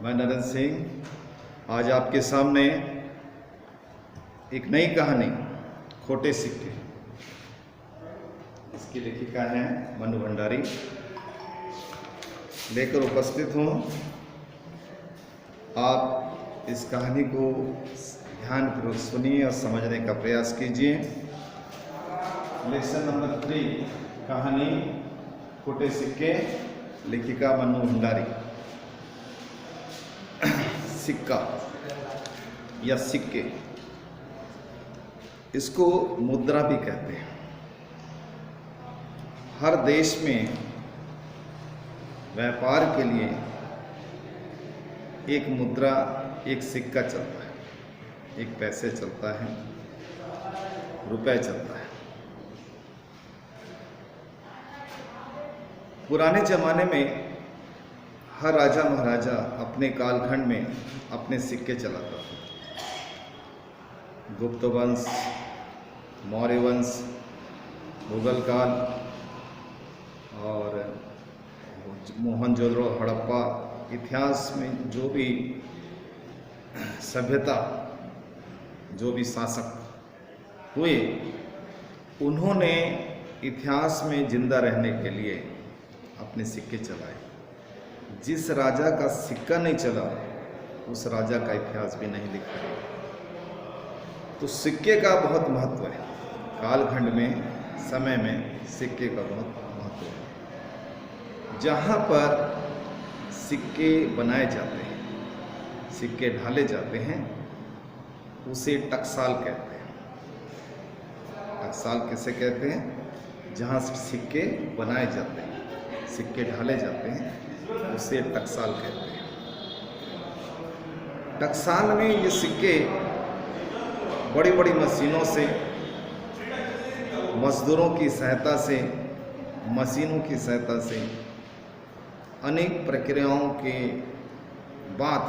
मैं नरेंद्र सिंह आज आपके सामने एक नई कहानी खोटे सिक्के, इसकी लेखिका हैं मनु भंडारी, लेकर उपस्थित हूँ। आप इस कहानी को ध्यानपूर्वक सुनिए और समझने का प्रयास कीजिए। लेसन नंबर 3, कहानी खोटे सिक्के, लेखिका मनु भंडारी। सिक्का या सिक्के, इसको मुद्रा भी कहते हैं। हर देश में व्यापार के लिए एक मुद्रा, एक सिक्का चलता है। एक पैसे चलता है, रुपए चलता है। पुराने जमाने में हर राजा महाराजा अपने कालखंड में अपने सिक्के चलाता था। गुप्त वंश, मौर्य वंश, मुगल काल और मोहनजोदड़ो, हड़प्पा, इतिहास में जो भी सभ्यता, जो भी शासक हुए, उन्होंने इतिहास में जिंदा रहने के लिए अपने सिक्के चलाए। जिस राजा का सिक्का नहीं चला, उस राजा का इतिहास भी नहीं लिखा। तो सिक्के का बहुत महत्व है। कालखंड में, समय में सिक्के का बहुत महत्व है। जहाँ पर सिक्के बनाए जाते हैं, सिक्के ढाले जाते हैं, उसे टकसाल कहते हैं। टकसाल किसे कहते हैं? जहाँ सिक्के बनाए जाते हैं, सिक्के ढाले जाते हैं, उसे टकसाल कहते हैं। टकसाल में ये सिक्के बड़ी बड़ी मशीनों से, मजदूरों की सहायता से, मशीनों की सहायता से, अनेक प्रक्रियाओं के बाद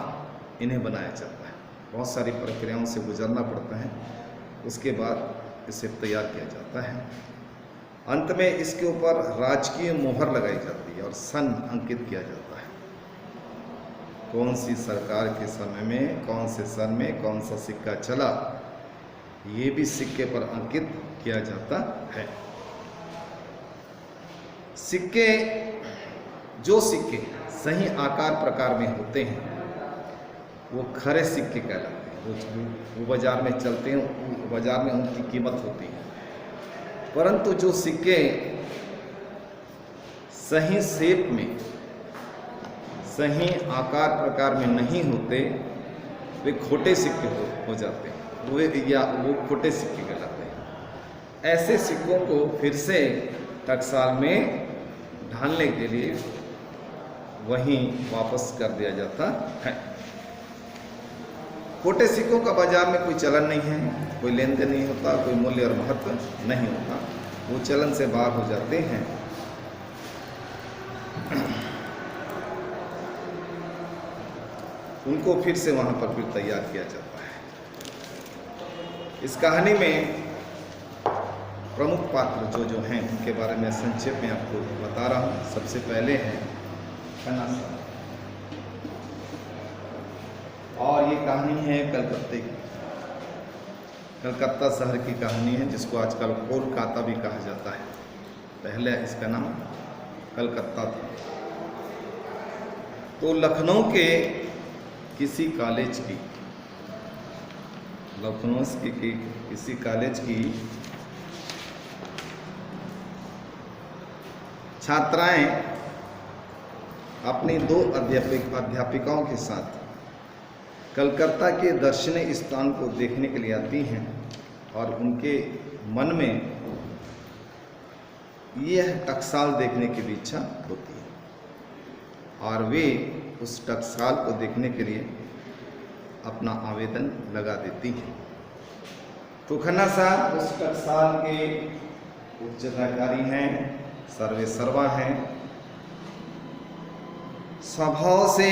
इन्हें बनाया जाता है। बहुत सारी प्रक्रियाओं से गुजरना पड़ता है, उसके बाद इसे तैयार किया जाता है। अंत में इसके ऊपर राजकीय मोहर लगाई जाती है और सन अंकित किया जाता है। कौन सी सरकार के समय में, कौन से सन में कौन सा सिक्का चला, ये भी सिक्के पर अंकित किया जाता है। सिक्के, जो सिक्के सही आकार प्रकार में होते हैं, वो खरे सिक्के कहलाते हैं। वो बाजार में चलते हैं, बाजार में उनकी कीमत होती है। परंतु जो सिक्के सही शेप में, सही आकार प्रकार में नहीं होते, वे खोटे सिक्के हो जाते हैं। वो खोटे सिक्के कहलाते हैं। ऐसे सिक्कों को फिर से टकसाल में ढालने के लिए वहीं वापस कर दिया जाता है। खोटे सिक्कों का बाजार में कोई चलन नहीं है, कोई लेन देन नहीं होता, कोई मूल्य और महत्व नहीं होता। वो चलन से बाहर हो जाते हैं। उनको फिर से वहां पर फिर तैयार किया जाता है। इस कहानी में प्रमुख पात्र जो हैं, उनके बारे में संक्षेप में आपको बता रहा हूँ। सबसे पहले है खन्ना साहब, और ये कहानी है कलकत्ते की। कलकत्ता शहर की कहानी है, जिसको आजकल कोलकाता भी कहा जाता है। पहले इसका नाम कलकत्ता था। तो लखनऊ के किसी कॉलेज की, लखनऊ की किसी कॉलेज की छात्राएं अपनी 2 अध्यापिकाओं के साथ कलकत्ता के दर्शनीय स्थान को देखने के लिए आती हैं, और उनके मन में यह टकसाल देखने की भी इच्छा होती है, और वे उस टकसाल को देखने के लिए अपना आवेदन लगा देती हैं। तो खन्ना साहब उस टकसाल के उच्च अधिकारी हैं, सर्वे सर्वा हैं, स्वभाव से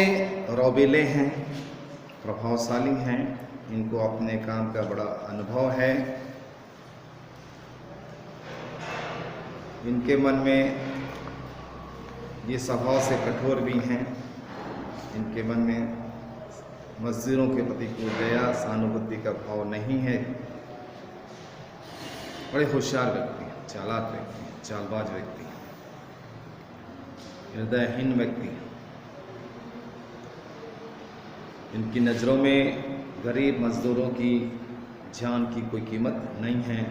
रौबीले हैं, प्रभावशाली हैं। इनको अपने काम का बड़ा अनुभव है। इनके मन में ये स्वभाव से कठोर भी हैं। इनके मन में मजदूरों के प्रति कोई दया सहानुभूति का भाव नहीं है। बड़े होशियार व्यक्ति हैं, चालाक व्यक्ति हैं, चालबाज व्यक्ति हैं, हृदयहीन व्यक्ति हैं। इनकी नज़रों में गरीब मजदूरों की जान की कोई कीमत नहीं है।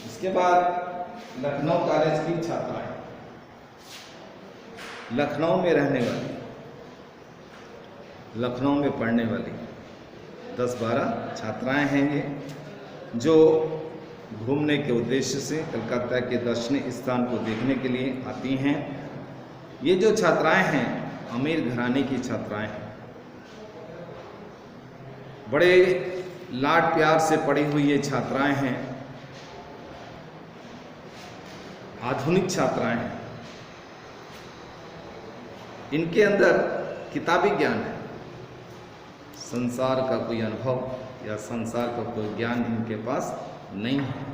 इसके बाद लखनऊ कॉलेज की छात्राएं, लखनऊ में रहने वाली, लखनऊ में पढ़ने वाली 10-12 छात्राएं हैं ये, जो घूमने के उद्देश्य से कलकत्ता के दर्शनीय स्थान को देखने के लिए आती हैं। ये जो छात्राएं हैं अमीर घराने की छात्राएं हैं, बड़े लाड प्यार से पढ़ी हुई ये छात्राएं हैं, आधुनिक छात्राएं हैं। इनके अंदर किताबी ज्ञान है, संसार का कोई अनुभव या संसार का कोई ज्ञान इनके पास नहीं है।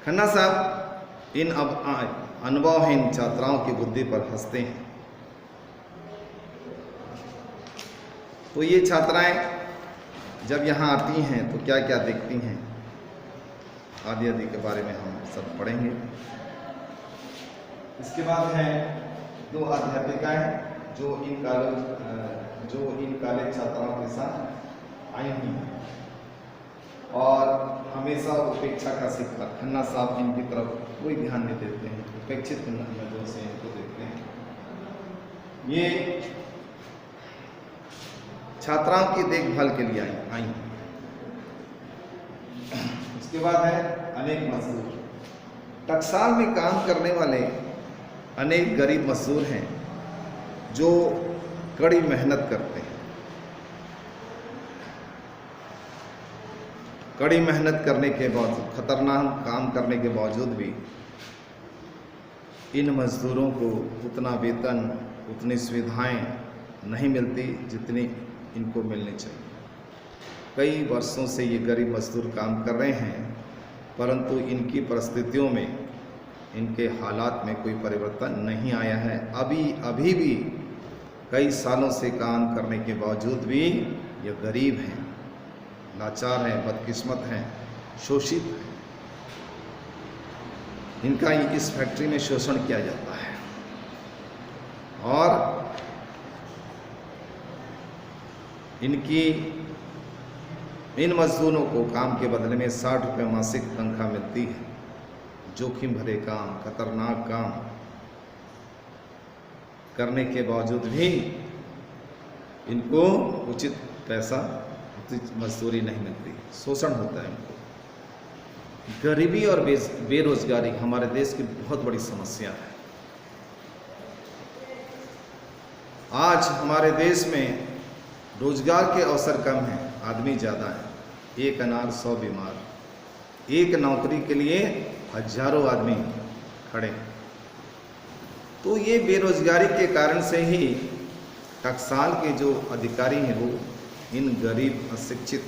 खन्ना साहब इन अनुभवहीन छात्राओं की बुद्धि पर हंसते हैं। तो ये छात्राएं जब यहाँ आती हैं तो क्या क्या देखती हैं आदि आदि के बारे में हम सब पढ़ेंगे। इसके बाद हैं 2 अध्यापिकाएं जो इन कॉलेज छात्राओं के साथ आई हुई हैं और हमेशा उपेक्षा का शिकार। खन्ना साहब इनकी तरफ कोई ध्यान नहीं देते हैं, उपेक्षित नजरों से इनको देखते हैं। ये छात्राओं की देखभाल के लिए आई। उसके बाद है अनेक मजदूर। टकसाल में काम करने वाले अनेक गरीब मजदूर हैं जो कड़ी मेहनत करते हैं। कड़ी मेहनत करने के बावजूद, खतरनाक काम करने के बावजूद भी इन मजदूरों को उतना वेतन, उतनी सुविधाएं नहीं मिलती जितनी इनको मिलनी चाहिए। कई वर्षों से ये गरीब मजदूर काम कर रहे हैं, परंतु इनकी परिस्थितियों में, इनके हालात में कोई परिवर्तन नहीं आया है। अभी भी कई सालों से काम करने के बावजूद भी ये गरीब हैं, लाचार हैं, बदकिस्मत हैं, शोषित हैं। इनका इस फैक्ट्री में शोषण किया जाता है और इन मजदूरों को काम के बदले में 60 रुपये मासिक तनख्वाह मिलती है। जोखिम भरे काम, खतरनाक काम करने के बावजूद भी इनको उचित पैसा, उचित मजदूरी नहीं मिलती, शोषण होता है इनको। गरीबी और बेरोजगारी हमारे देश की बहुत बड़ी समस्या है। आज हमारे देश में रोजगार के अवसर कम हैं, आदमी ज़्यादा हैं। एक अनार 100 बीमार। एक नौकरी के लिए हजारों आदमी खड़े। तो ये बेरोजगारी के कारण से ही टकसाल के जो अधिकारी हैं वो इन गरीब अशिक्षित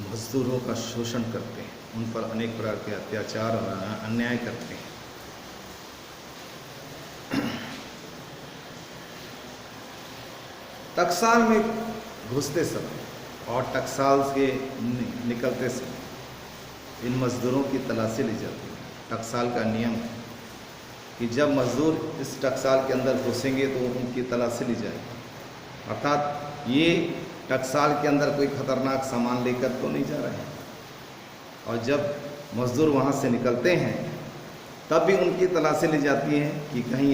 मजदूरों का शोषण करते हैं, उन पर अनेक प्रकार के अत्याचार और अन्याय करते हैं। टकसाल में घुसते समय और टकसाल से निकलते समय इन मजदूरों की तलाशी ली जाती है। टकसाल का नियम है कि जब मजदूर इस टकसाल के अंदर घुसेंगे तो उनकी तलाशी ली जाएगी। अर्थात ये टकसाल के अंदर कोई खतरनाक सामान लेकर तो नहीं जा रहे हैं। और जब मजदूर वहाँ से निकलते हैं तब भी उनकी तलाशी ली जाती है कि कहीं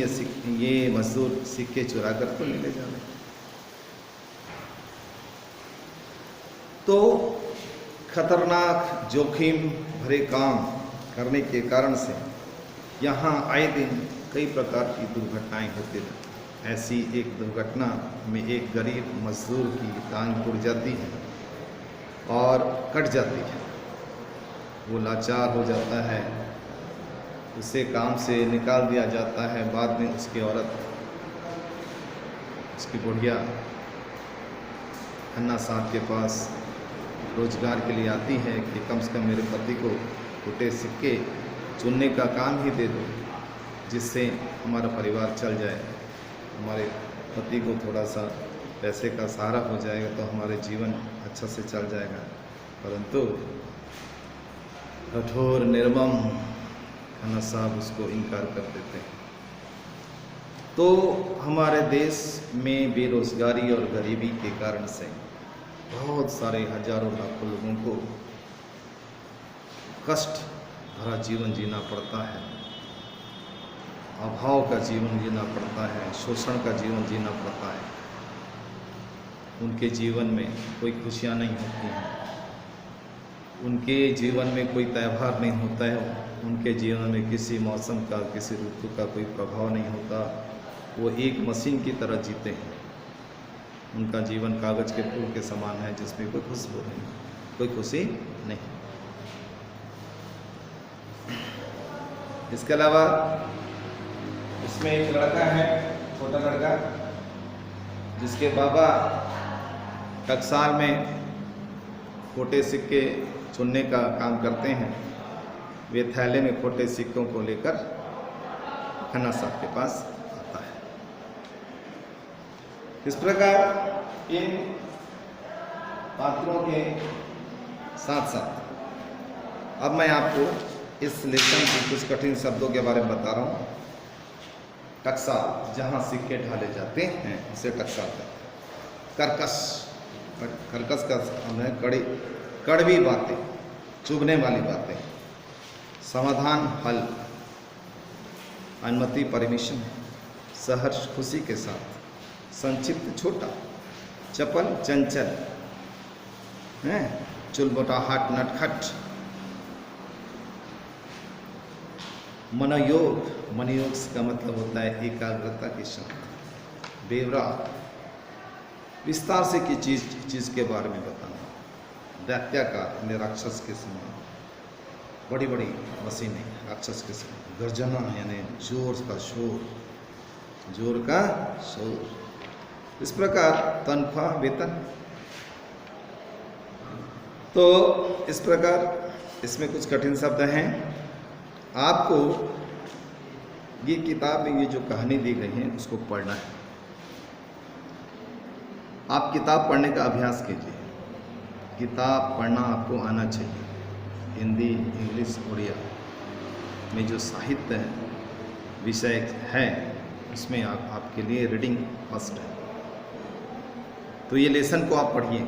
ये मजदूर सिक्के चुरा कर तो नहीं ले जा रहे। तो खतरनाक जोखिम भरे काम करने के कारण से यहाँ आए दिन कई प्रकार की दुर्घटनाएं होती हैं। ऐसी एक दुर्घटना में एक गरीब मजदूर की टांग टूट जाती है और कट जाती है। वो लाचार हो जाता है, उसे काम से निकाल दिया जाता है। बाद में उसकी औरत, उसकी बुढ़िया खन्ना साहब के पास रोजगार के लिए आती है कि कम से कम मेरे पति को टूटे सिक्के चुनने का काम ही दे दो, जिससे हमारा परिवार चल जाए, हमारे पति को थोड़ा सा पैसे का सहारा हो जाएगा तो हमारे जीवन अच्छा से चल जाएगा। परंतु कठोर निर्मम खन्ना साहब उसको इनकार कर देते हैं। तो हमारे देश में बेरोजगारी और गरीबी के कारण से बहुत सारे हजारों लाखों लोगों को कष्ट भरा जीवन जीना पड़ता है, अभाव का जीवन जीना पड़ता है, शोषण का जीवन जीना पड़ता है। उनके जीवन में कोई खुशियाँ नहीं होती हैं, उनके जीवन में कोई त्यौहार नहीं होता है, उनके जीवन में किसी मौसम का, किसी ऋतु का कोई प्रभाव नहीं होता। वो एक मशीन की तरह जीते हैं। उनका जीवन कागज़ के फूल के समान है जिसमें कोई खुशबू नहीं, कोई खुशी नहीं। इसके अलावा इसमें एक लड़का है, छोटा लड़का, जिसके बाबा टकसाल में खोटे सिक्के चुनने का काम करते हैं। वे थैले में खोटे सिक्कों को लेकर खन्ना साहब के पास आता है। इस प्रकार इन पात्रों के साथ साथ अब मैं आपको इस लेसन के कुछ कठिन शब्दों के बारे में बता रहा हूँ। टकसाल, जहाँ सिक्के ढाले जाते हैं उसे टकसाल कहते हैं। कर्कश, कर्कश का हम है कड़वी बातें, चुभने वाली बातें। समाधान, हल, अनुमति, परमिशन, सहर्ष, खुशी के साथ। संक्षिप्त, छोटा। चपल, चंचल, हैं, चुलबुटाहट, नटखट। मनोयोग, मनोयोग का मतलब होता है एकाग्रता के साथ। बेवरा, विस्तार से की चीज के बारे में बताना। दैत्याकार, राक्षस के समान, बड़ी बड़ी मशीनें राक्षस के समान। गर्जना यानी जोर का शोर, जोर का शोर। इस प्रकार तनख्वाह, वेतन। तो इस प्रकार इसमें कुछ कठिन शब्द हैं। आपको ये किताब में ये जो कहानी दी गई है उसको पढ़ना है। आप किताब पढ़ने का अभ्यास कीजिए। किताब पढ़ना आपको आना चाहिए। हिंदी, इंग्लिश, उड़िया में जो साहित्य है, विषय है, उसमें आपके लिए रीडिंग फर्स्ट है। तो ये लेसन को आप पढ़िए।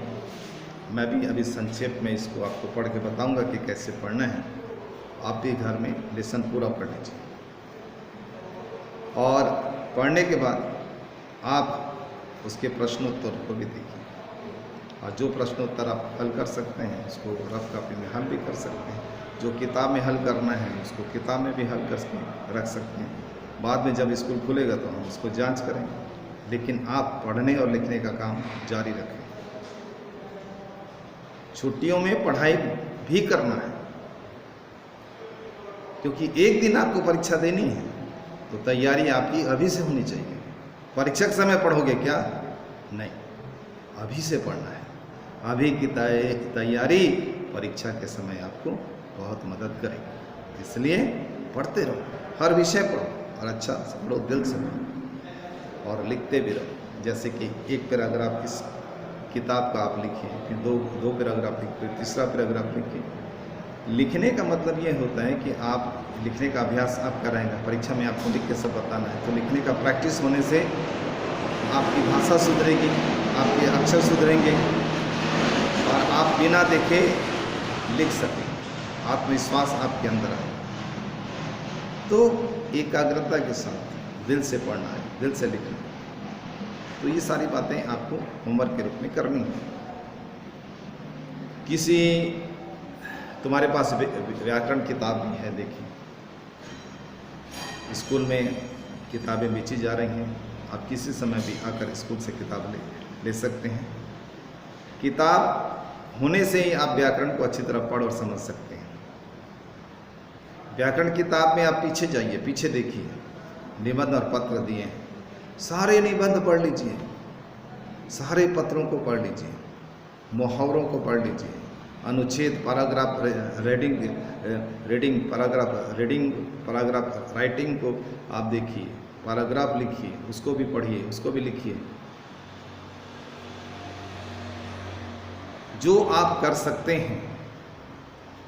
मैं भी अभी संक्षेप में इसको आपको पढ़ के बताऊंगा कि कैसे पढ़ना है। आप भी घर में लेसन पूरा पढ़ लीजिए और पढ़ने के बाद आप उसके प्रश्नोत्तर को भी देखिए, और जो प्रश्नोत्तर आप हल कर सकते हैं उसको रफ कॉपी में हल भी कर सकते हैं। जो किताब में हल करना है उसको किताब में भी हल कर रख सकते हैं। बाद में जब स्कूल खुलेगा तो हम उसको जांच करेंगे, लेकिन आप पढ़ने और लिखने का काम जारी रखें। छुट्टियों में पढ़ाई भी करना है, क्योंकि एक दिन आपको परीक्षा देनी है, तो तैयारी आपकी अभी से होनी चाहिए। परीक्षा के समय पढ़ोगे क्या? नहीं, अभी से पढ़ना है। अभी की तैयारी परीक्षा के समय आपको बहुत मदद करेगी। इसलिए पढ़ते रहो, हर विषय पढ़ो और अच्छा से पढ़ो, दिल से पढ़ो और लिखते भी रहो। जैसे कि एक पैराग्राफ इस किताब का आप लिखिए, फिर दो पैराग्राफ लिखिए, तीसरा पैराग्राफ लिखिए। लिखने का मतलब ये होता है कि आप लिखने का अभ्यास आप कराएंगे। परीक्षा में आपको लिख के सब बताना है, तो लिखने का प्रैक्टिस होने से आपकी भाषा सुधरेगी, आपके अक्षर सुधरेंगे और आप बिना देखे लिख सकें। आत्मविश्वास आपके अंदर आए। तो एकाग्रता के साथ दिल से पढ़ना है, दिल से लिखना है। तो ये सारी बातें आपको होमवर्क के रूप में करनी है। किसी तुम्हारे पास व्याकरण किताब भी है, देखिए स्कूल में किताबें बेची जा रही हैं। आप किसी समय भी आकर स्कूल से किताब ले सकते हैं। किताब होने से ही आप व्याकरण को अच्छी तरह पढ़ और समझ सकते हैं। व्याकरण किताब में आप पीछे जाइए, पीछे देखिए, निबंध और पत्र दिए हैं। सारे निबंध पढ़ लीजिए, सारे पत्रों को पढ़ लीजिए, मुहावरों को पढ़ लीजिए, अनुच्छेद, पैराग्राफ, पैराग्राफ राइटिंग को आप देखिए, पैराग्राफ लिखिए, उसको भी पढ़िए, उसको भी लिखिए। जो आप कर सकते हैं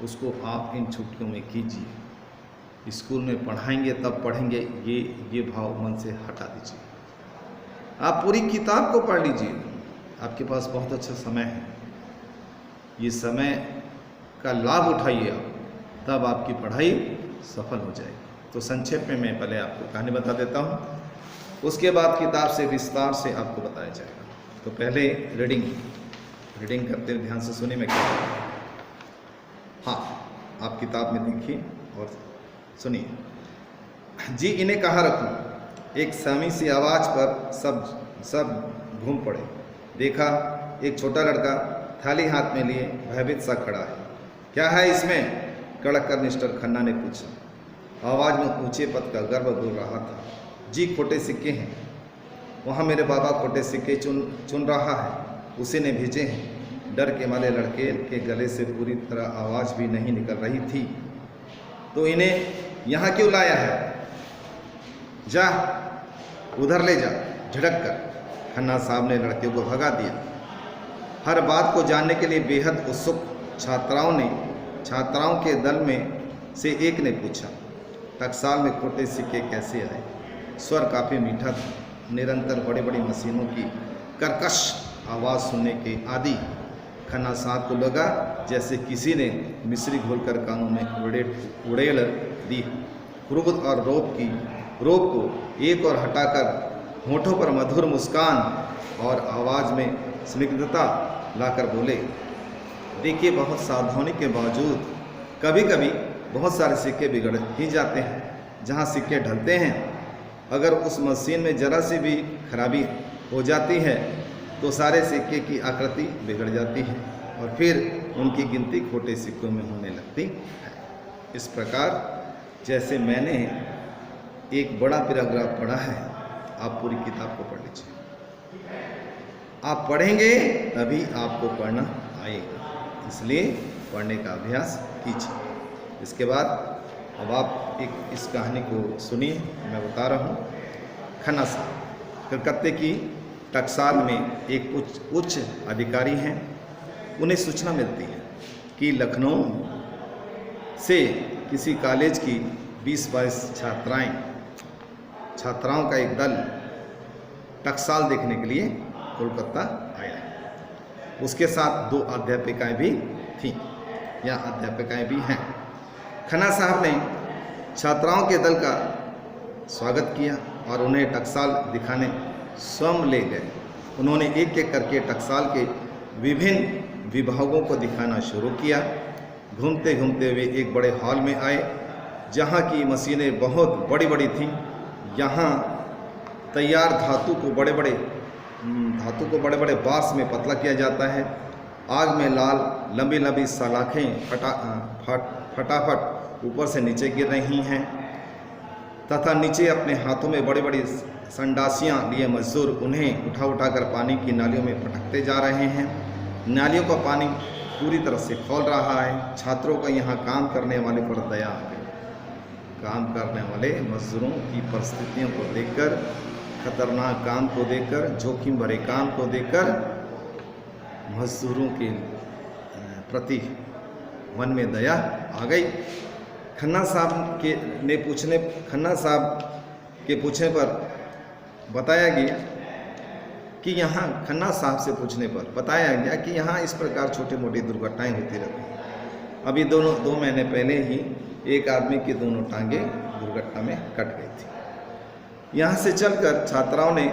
उसको आप इन छुट्टियों में कीजिए। स्कूल में पढ़ाएंगे तब पढ़ेंगे, ये भाव मन से हटा दीजिए। आप पूरी किताब को पढ़ लीजिए, आपके पास बहुत अच्छा समय है, ये समय का लाभ उठाइए आप, तब आपकी पढ़ाई सफल हो जाएगी। तो संक्षेप में मैं पहले आपको कहानी बता देता हूँ, उसके बाद किताब से विस्तार से आपको बताया जाएगा। तो पहले रीडिंग करते हुए ध्यान से सुनिए मैं क्या कहता हूँ। हाँ, आप किताब में देखिए और सुनिए। जी इन्हें कहाँ रखूँ? एक स्वामी सी आवाज़ पर सब घूम पड़े। देखा एक छोटा लड़का थाली हाथ में लिए भयभीत सा खड़ा है। क्या है इसमें? कड़क कर मिस्टर खन्ना ने पूछा। आवाज़ में ऊंचे पद का गर्व बोल रहा था। जी खोटे सिक्के हैं, वहाँ मेरे बाबा खोटे सिक्के चुन रहा है, उसी ने भेजे हैं। डर के मारे लड़के के गले से पूरी तरह आवाज़ भी नहीं निकल रही थी। तो इन्हें यहाँ क्यों लाया है? जा उधर ले जा, झड़क कर खन्ना साहब ने लड़के को भगा दिया। हर बात को जानने के लिए बेहद उत्सुक छात्राओं के दल में से एक ने पूछा, टकसाल में खोटे सिक्के कैसे आए? स्वर काफ़ी मीठा था। निरंतर बड़ी बड़ी मशीनों की कर्कश आवाज़ सुनने के आदि खन्ना साहब को लगा जैसे किसी ने मिश्री घोलकर कानों में उड़ेल दी। क्रोध और रोब को एक और हटाकर होठों पर मधुर मुस्कान और आवाज़ में स्निग्धता लाकर बोले, देखिए बहुत सावधानी के बावजूद कभी कभी बहुत सारे सिक्के बिगड़ ही जाते हैं। जहाँ सिक्के ढलते हैं, अगर उस मशीन में जरा सी भी खराबी हो जाती है तो सारे सिक्के की आकृति बिगड़ जाती है और फिर उनकी गिनती खोटे सिक्कों में होने लगती है। इस प्रकार जैसे मैंने एक बड़ा पैराग्राफ पढ़ा है, आप पूरी किताब को पढ़ लीजिए। आप पढ़ेंगे तभी आपको पढ़ना आएगा, इसलिए पढ़ने का अभ्यास कीजिए। इसके बाद अब आप एक इस कहानी को सुनिए, मैं बता रहा हूँ। खन्ना साहब कलकत्ते की टकसाल में एक उच्च अधिकारी हैं। उन्हें सूचना मिलती है कि लखनऊ से किसी कॉलेज की 20-22 छात्राओं का एक दल टकसाल देखने के लिए कोलकाता आया है। उसके साथ 2 अध्यापिकाएं भी थीं या अध्यापिकाएं भी हैं। खन्ना साहब ने छात्राओं के दल का स्वागत किया और उन्हें टकसाल दिखाने स्वयं ले गए। उन्होंने एक एक करके टकसाल के विभिन्न विभागों को दिखाना शुरू किया। घूमते घूमते वे एक बड़े हॉल में आए जहाँ की मशीनें बहुत बड़ी बड़ी थीं। यहाँ तैयार धातु को बड़े बड़े बांस में पतला किया जाता है। आग में लाल लंबी लंबी सलाखें फटाफट ऊपर से नीचे गिर रही हैं तथा नीचे अपने हाथों में बड़ी बड़ी संडासियाँ लिए मजदूर उन्हें उठा उठाकर पानी की नालियों में पटकते जा रहे हैं। नालियों का पानी पूरी तरह से खौल रहा है। छात्रों को यहाँ काम करने वाले पर दया आ गई। काम करने वाले मजदूरों की परिस्थितियों को देखकर, खतरनाक काम को देखकर, जोखिम भरे काम को देखकर मजदूरों के प्रति मन में दया आ गई। खन्ना साहब के पूछने पर बताया गया कि यहाँ कि यहाँ इस प्रकार छोटी मोटी दुर्घटनाएं होती रहती हैं। अभी 2 महीने पहले ही एक आदमी की दोनों टांगें दुर्घटना में कट गई थी। यहाँ से चलकर छात्राओं ने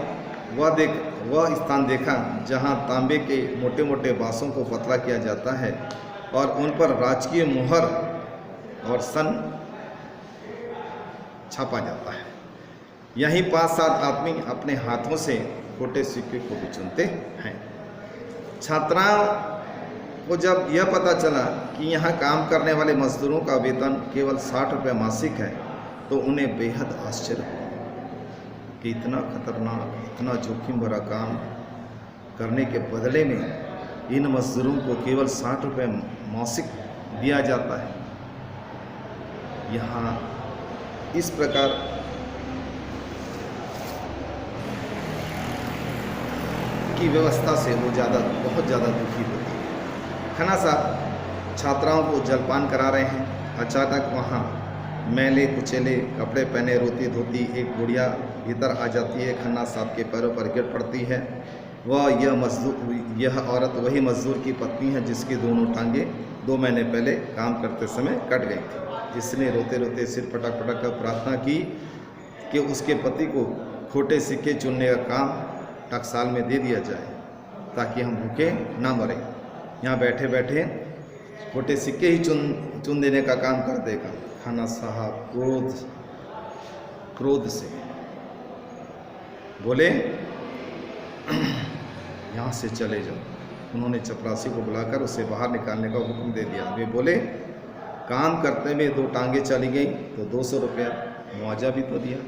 वह स्थान देखा जहाँ तांबे के मोटे मोटे बांसों को पतला किया जाता है और उन पर राजकीय मुहर और सन छापा जाता है। यहीं 5-7 आदमी अपने हाथों से खोटे सिक्के को भी चुनते हैं। छात्राओं को जब यह पता चला कि यहाँ काम करने वाले मजदूरों का वेतन केवल 60 रुपये मासिक है तो उन्हें बेहद आश्चर्य हुआ कि इतना खतरनाक, इतना जोखिम भरा काम करने के बदले में इन मजदूरों को केवल 60 रुपये मासिक दिया जाता है। यहाँ इस प्रकार की व्यवस्था से वो बहुत ज़्यादा दुखी होती है। खन्ना साहब छात्राओं को जलपान करा रहे हैं, अचानक वहाँ मैले कुचेले कपड़े पहने रोती धोती एक बुढ़िया भीतर आ जाती है। खन्ना साहब के पैरों पर गिर पड़ती है। यह औरत वही मजदूर की पत्नी है जिसकी दोनों टांगे 2 महीने पहले काम करते समय कट गई थी। इसने रोते रोते सिर पटक पटक कर प्रार्थना की कि उसके पति को खोटे सिक्के चुनने का काम टकसाल में दे दिया जाए ताकि हम भूखे ना मरें। यहाँ बैठे बैठे खोटे सिक्के ही चुन देने का काम कर देगा। खन्ना साहब क्रोध से बोले, यहाँ से चले जाओ। उन्होंने चपरासी को बुलाकर उसे बाहर निकालने का हुक्म दे दिया। वे बोले, काम करते में 2 टांगे चली गई तो 200 रुपया मुआवजा भी तो दिया।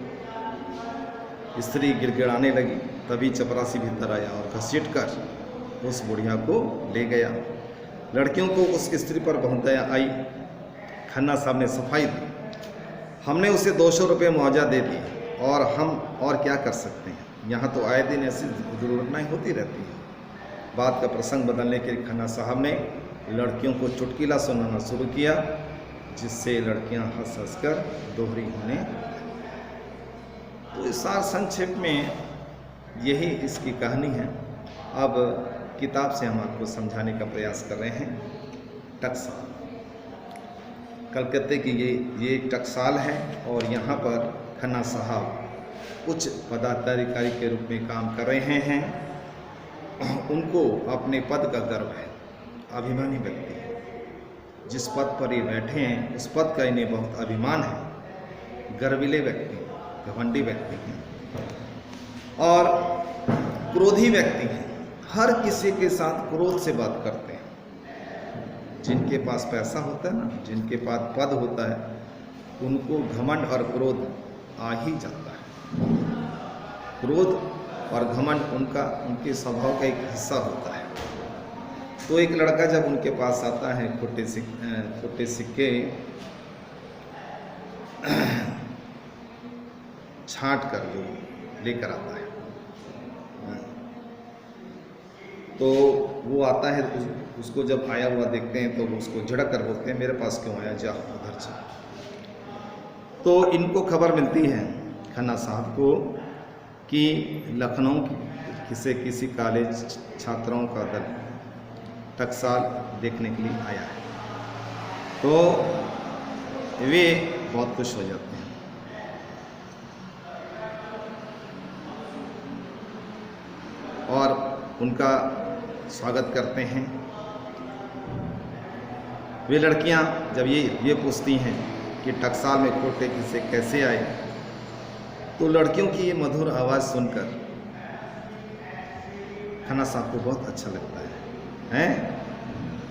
स्त्री गिड़गिड़ाने लगी। तभी चपरासी भीतर आया और घसीट कर उस बुढ़िया को ले गया। लड़कियों को उस स्त्री पर बहुत दया आई। खन्ना साहब ने सफाई दी, हमने उसे 200 रुपये मुआवजा दे दी और हम और क्या कर सकते हैं। यहाँ तो आए दिन ऐसी दुर्घटनाएं होती रहती हैं। बात का प्रसंग बदलने के लिए खन्ना साहब ने लड़कियों को चुटकुला सुनाना शुरू किया, जिससे लड़कियां हंस हंस कर दोहरी होने। तो इस सार संक्षेप में यही इसकी कहानी है। अब किताब से हम आपको समझाने का प्रयास कर रहे हैं। टकसाल कलकत्ते की ये एक टकसाल है और यहाँ पर खन्ना साहब उच्च पदाधिकारी के रूप में काम कर रहे हैं। उनको अपने पद का गर्व है, अभिमानी व्यक्ति है। जिस पद पर ये बैठे हैं उस पद का इन्हें बहुत अभिमान है। गर्विले व्यक्ति, घमंडी व्यक्ति हैं और क्रोधी व्यक्ति हैं। हर किसी के साथ क्रोध से बात करते हैं। जिनके पास पैसा होता है ना, जिनके पास पद होता है, उनको घमंड और क्रोध आ ही जाता है। क्रोध और घमंड उनके स्वभाव का एक हिस्सा होता है। तो एक लड़का जब उनके पास आता है खोटे सिक्के छांट कर जो लेकर आता है, तो वो आता है, उसको जब आया हुआ देखते हैं तो उसको झड़क कर बोलते हैं, मेरे पास क्यों आया, जा उधर से। तो इनको खबर मिलती है खन्ना साहब को कि लखनऊ से किसी कॉलेज छात्राओं का दल टकसाल देखने के लिए आया है। तो वे बहुत खुश हो जाते हैं और उनका स्वागत करते हैं। वे लड़कियां जब ये पूछती हैं कि टकसाल में खोटे किसे कैसे आए, तो लड़कियों की ये मधुर आवाज़ सुनकर खन्ना साहब को बहुत अच्छा लगता है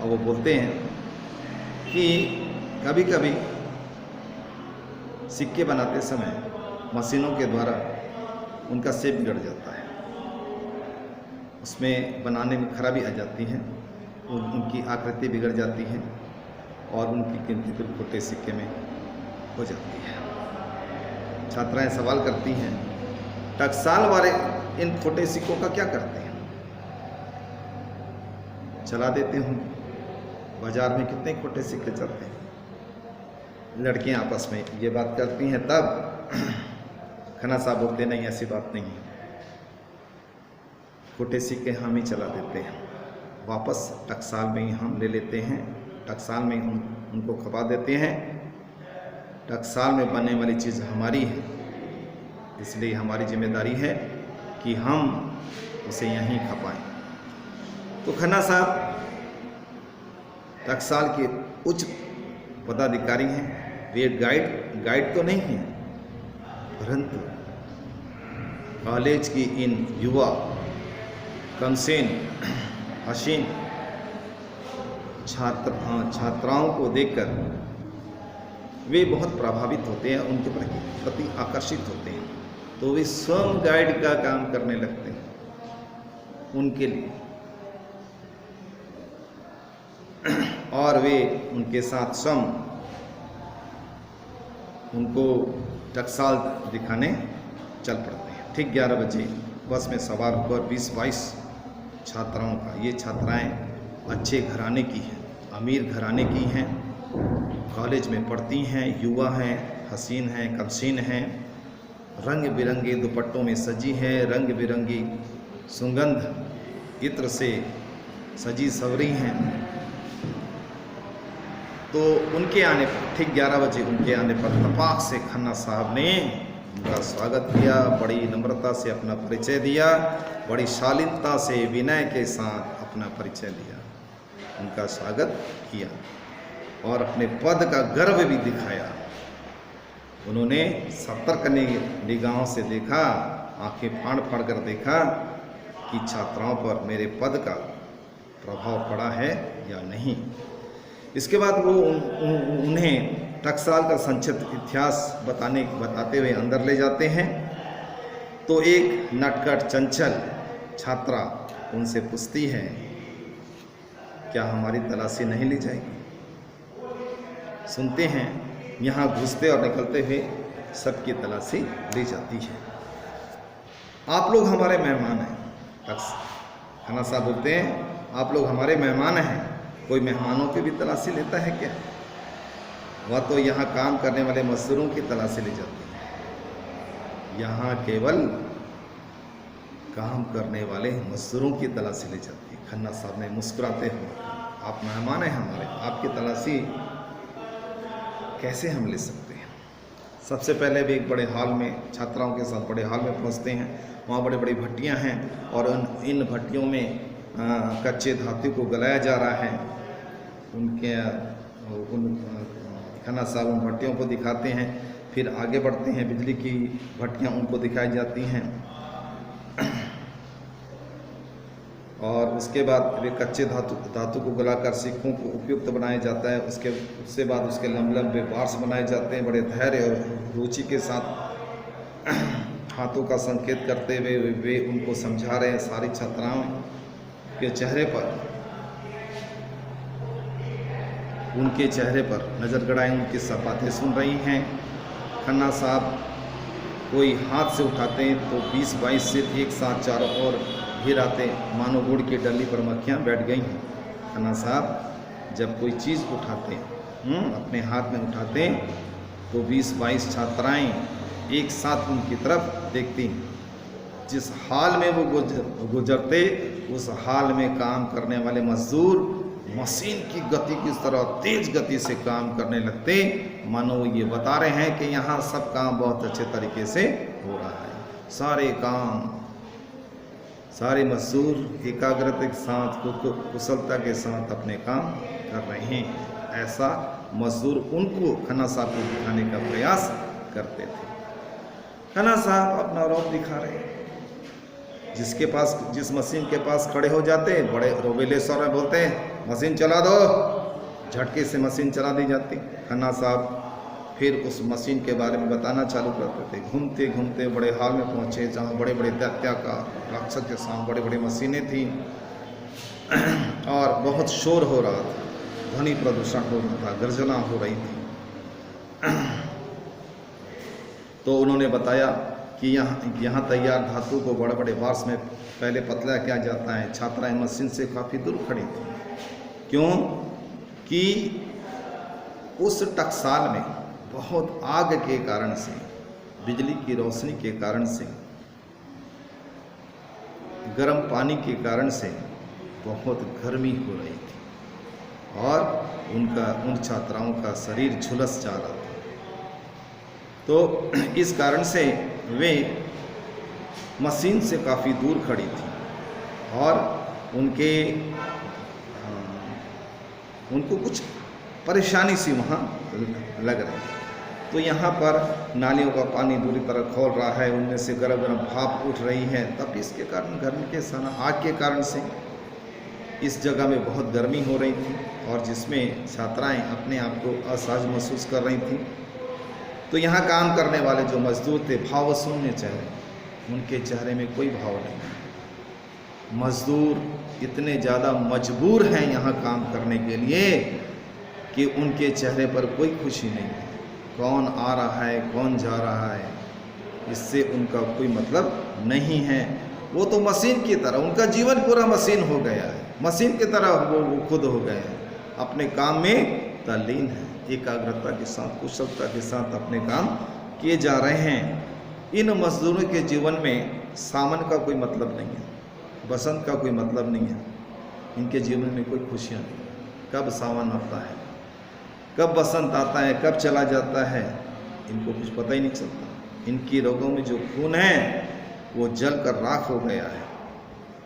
और वो बोलते हैं कि कभी कभी सिक्के बनाते समय मशीनों के द्वारा उनका शेप बिगड़ जाता है, उसमें बनाने में खराबी आ जाती है, उनकी आकृति बिगड़ जाती है और उनकी गिनती फिर खोटे सिक्के में हो जाती है। छात्राएं सवाल करती हैं, टकसाल वाले इन खोटे सिक्कों का क्या करते हैं? चला देते होंगे, बाजार में कितने खोटे सिक्के चलते हैं। लड़कियां आपस में ये बात करती हैं। तब खन्ना साहब बोलते नहीं, ऐसी बात नहीं है, खोटे सिक्के हम ही चला देते हैं, वापस टकसाल में ही हम ले लेते हैं, टकसाल में हम उनको खपा देते हैं। टकसाल में बनने वाली चीज़ हमारी है, इसलिए हमारी जिम्मेदारी है कि हम उसे यहीं खपाएं। तो खन्ना साहब टकसाल के उच्च पदाधिकारी हैं। वे गाइड तो नहीं हैं, परंतु कॉलेज की इन युवा कमसीन हसीन छात्राओं को देखकर वे बहुत प्रभावित होते हैं, उनके प्रति आकर्षित होते हैं। तो वे स्वयं गाइड का काम करने लगते हैं उनके लिए। और वे उनके साथ स्वयं उनको टकसाल दिखाने चल पड़ते हैं। ठीक 11 बजे बस में सवार होकर 20-22 छात्राओं का, ये छात्राएं अच्छे घराने की हैं, अमीर घराने की हैं, कॉलेज में पढ़ती हैं, युवा हैं, हसीन हैं, कमसीन हैं, रंग बिरंगे दुपट्टों में सजी हैं, रंग बिरंगी सुगंध इत्र से सजी सवरी हैं। तो उनके आने पर ठीक 11 बजे उनके आने पर तपाक से खन्ना साहब ने उनका स्वागत किया, बड़ी नम्रता से अपना परिचय दिया, बड़ी शालीनता से विनय के साथ अपना परिचय दिया, उनका स्वागत किया और अपने पद का गर्व भी दिखाया। उन्होंने सतर्क निगाहों से देखा, आंखें फाड़ फाड़ कर देखा कि छात्राओं पर मेरे पद का प्रभाव पड़ा है या नहीं। इसके बाद वो उन्हें टकसाल का संक्षिप्त इतिहास बताते हुए अंदर ले जाते हैं। तो एक नटखट चंचल छात्रा उनसे पूछती है, क्या हमारी तलाशी नहीं ली जाएगी? सुनते हैं, यहाँ घुसते और निकलते हुए सबकी तलाशी ली जाती है। आप लोग हमारे मेहमान हैं। खन्ना साहब बोलते हैं, आप लोग हमारे मेहमान हैं, कोई मेहमानों की भी तलाशी लेता है क्या? वह तो यहाँ काम करने वाले मजदूरों की तलाशी ली जाती है। यहाँ केवल काम करने वाले मजदूरों की तलाशी ली जाती है। खन्ना साहब ने मुस्कुराते हुए, आप मेहमान हैं हमारे, आपकी तलाशी कैसे हम ले सकते हैं? सबसे पहले भी एक बड़े हॉल में छात्राओं के साथ बड़े हॉल में पहुँचते हैं। वहाँ बड़ी बड़ी भट्टियाँ हैं और इन भट्टियों में कच्चे धातु को गलाया जा रहा है। खन्ना साहब उन भट्टियों को दिखाते हैं, फिर आगे बढ़ते हैं, बिजली की भट्टियाँ उनको दिखाई जाती हैं और उसके बाद वे कच्चे धातु को गलाकर सिक्कों को उपयुक्त बनाया जाता है। उसके बाद उसके लंबे लंबे बार्स बनाए जाते हैं। बड़े धैर्य और रुचि के साथ हाथों का संकेत करते हुए वे उनको समझा रहे हैं। सारी छात्राओं के चेहरे पर नज़र गड़ाए उनकी सब बातें सुन रही हैं। खन्ना साहब कोई हाथ से उठाते हैं तो 20-22 सिर एक साथ चारों ओर घिर आते, मानो गुड़ की डली पर मक्खियाँ बैठ गई हैं। खन्ना साहब जब कोई चीज़ उठाते अपने हाथ में उठाते तो 20-22 छात्राएं एक साथ उनकी तरफ देखती। जिस हाल में वो गुजरते उस हाल में काम करने वाले मजदूर मशीन की गति की तरह तेज गति से काम करने लगते, मानो ये बता रहे हैं कि यहाँ सब काम बहुत अच्छे तरीके से हो रहा है। सारे मजदूर एकाग्रता के साथ कुशलता के साथ अपने काम कर रहे हैं। ऐसा मजदूर उनको खन्ना साहब को दिखाने का प्रयास करते थे। खन्ना साहब अपना रौब दिखा रहे हैं। जिस मशीन के पास खड़े हो जाते, बड़े रोबेले स्वर में बोलते हैं, मशीन चला दो, झटके से मशीन चला दी जाती। खन्ना साहब फिर उस मशीन के बारे में बताना चालू करते थे। घूमते घूमते बड़े हॉल में पहुँचे जहाँ बड़े बड़े दैत्या का राक्षस के साथ बड़ी बड़ी मशीनें थीं और बहुत शोर हो रहा था, ध्वनि प्रदूषण हो रहा था, गर्जना हो रही थी। तो उन्होंने बताया कि यहाँ तैयार धातु को बड़े बड़े बार्स में पहले पतला किया जाता है। छात्राएं मशीन से काफ़ी दूर खड़ी थी, क्यों कि उस टकसाल में बहुत आग के कारण से, बिजली की रोशनी के कारण से, गर्म पानी के कारण से बहुत गर्मी हो रही थी और उन छात्राओं का शरीर झुलस जा रहा था। तो इस कारण से वे मशीन से काफ़ी दूर खड़ी थी और उनको कुछ परेशानी सी वहाँ लग रही है। तो यहाँ पर नालियों का पानी बुरी तरह खौल रहा है, उनमें से गर्म गर्म भाप उठ रही है। तब इसके कारण गर्मी के साथ आग के कारण से इस जगह में बहुत गर्मी हो रही थी और जिसमें छात्राएं अपने आप को असहज महसूस कर रही थी। तो यहाँ काम करने वाले जो मजदूर थे, भावशून्य चेहरे, उनके चेहरे में कोई भाव नहीं। मजदूर इतने ज़्यादा मजबूर हैं यहाँ काम करने के लिए कि उनके चेहरे पर कोई खुशी नहीं है। कौन आ रहा है, कौन जा रहा है, इससे उनका कोई मतलब नहीं है। वो तो मशीन की तरह, उनका जीवन पूरा मशीन हो गया है, मशीन की तरह वो खुद हो गए हैं, अपने काम में तल्लीन है, एकाग्रता के साथ, कुशलता के साथ अपने काम किए जा रहे हैं। इन मजदूरों के जीवन में सावन का कोई मतलब नहीं है, बसंत का कोई मतलब नहीं है। इनके जीवन में कोई खुशियाँ नहीं। कब सावन आता है, कब बसंत आता है, कब चला जाता है, इनको कुछ पता ही नहीं चलता। इनकी रगों में जो खून है वो जल कर राख हो गया है।